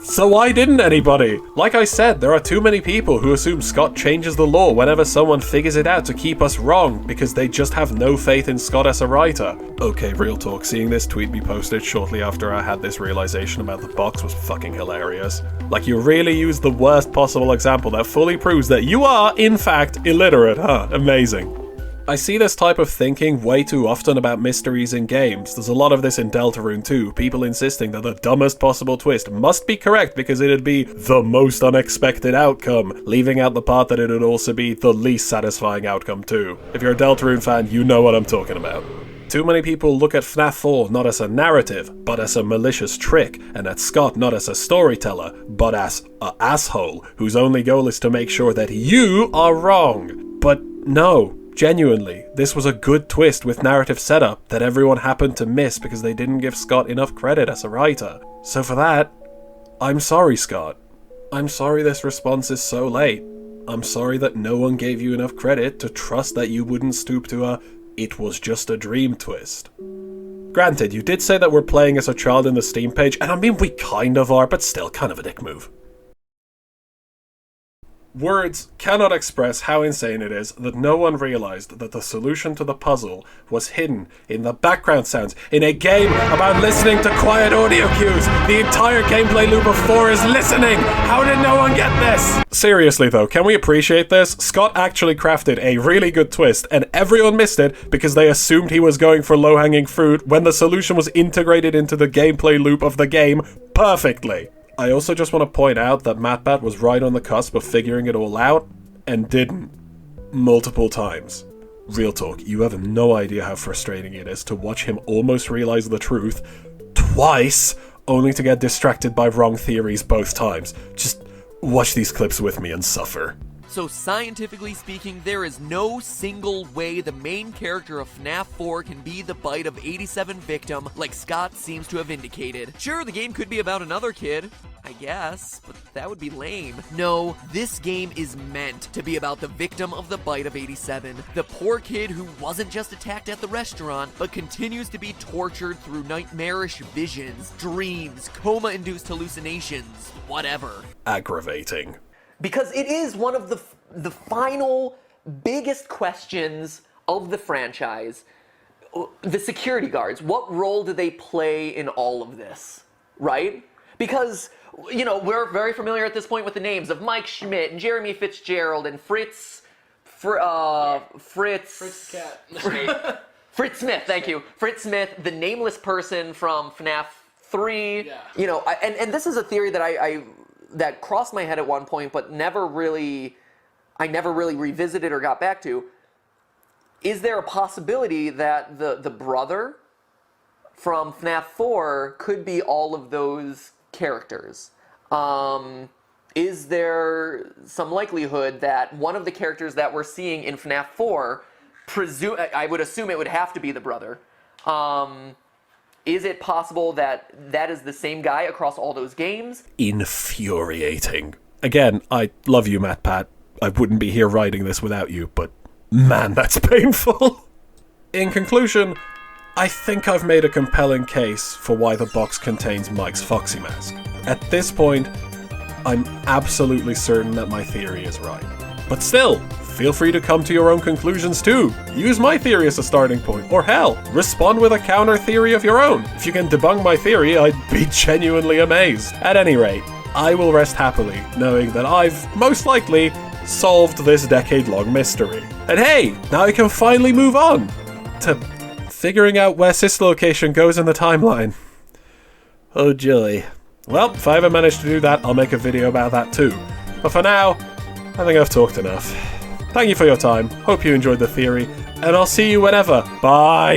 So why didn't anybody? Like I said, there are too many people who assume Scott changes the lore whenever someone figures it out to keep us wrong, because they just have no faith in Scott as a writer. Okay, real talk, seeing this tweet be posted shortly after I had this realization about the box was fucking hilarious. Like, you really used the worst possible example that fully proves that you are, in fact, illiterate, huh? Amazing. I see this type of thinking way too often about mysteries in games. There's a lot of this in Deltarune too, people insisting that the dumbest possible twist must be correct because it'd be the most unexpected outcome, leaving out the part that it'd also be the least satisfying outcome too. If you're a Deltarune fan, you know what I'm talking about. Too many people look at FNAF 4 not as a narrative, but as a malicious trick, and at Scott not as a storyteller, but as an asshole whose only goal is to make sure that you are wrong. But no. Genuinely, this was a good twist with narrative setup that everyone happened to miss because they didn't give Scott enough credit as a writer. So for that, I'm sorry, Scott. I'm sorry this response is so late. I'm sorry that no one gave you enough credit to trust that you wouldn't stoop to a "it was just a dream" twist. Granted, you did say that we're playing as a child in the Steam page, and I mean we kind of are, but still kind of a dick move. Words cannot express how insane it is that no one realized that the solution to the puzzle was hidden in the background sounds in a game about listening to quiet audio cues. The entire gameplay loop of 4 is listening. How did no one get this? Seriously though, can we appreciate this? Scott actually crafted a really good twist and everyone missed it because they assumed he was going for low-hanging fruit when the solution was integrated into the gameplay loop of the game perfectly. I also just want to point out that MatBat was right on the cusp of figuring it all out, and didn't. Multiple times. Real talk, you have no idea how frustrating it is to watch him almost realize the truth twice, only to get distracted by wrong theories both times. Just watch these clips with me and suffer. So scientifically speaking, there is no single way the main character of FNAF 4 can be the bite of 87 victim, like Scott seems to have indicated. Sure, the game could be about another kid, I guess, but that would be lame. No, this game is meant to be about the victim of the bite of 87. The poor kid who wasn't just attacked at the restaurant, but continues to be tortured through nightmarish visions, dreams, coma-induced hallucinations, whatever. Aggravating. Because it is one of the final biggest questions of the franchise. The security guards, what role do they play in all of this, right? Because, you know, we're very familiar at this point with the names of Mike Schmidt and Jeremy Fitzgerald and Fritz Smith, thank you. Fritz Smith, the nameless person from FNAF 3. Yeah. You know, and this is a theory that that crossed my head at one point, but I never really revisited or got back to. Is there a possibility that the brother from FNAF 4 could be all of those characters? Is there some likelihood that one of the characters that we're seeing in FNAF 4, I would assume it would have to be the brother, is it possible that that is the same guy across all those games? Infuriating. Again, I love you, MatPat. I wouldn't be here writing this without you, but man, that's painful. In conclusion, I think I've made a compelling case for why the box contains Mike's Foxy mask. At this point, I'm absolutely certain that my theory is right. But still, feel free to come to your own conclusions too. Use my theory as a starting point, or hell, respond with a counter theory of your own. If you can debunk my theory, I'd be genuinely amazed. At any rate, I will rest happily knowing that I've, most likely, solved this decade-long mystery. And hey, now I can finally move on to figuring out where Sis location goes in the timeline. Oh joy. Well, if I ever manage to do that, I'll make a video about that too. But for now, I think I've talked enough. Thank you for your time, hope you enjoyed the theory, and I'll see you whenever. Bye!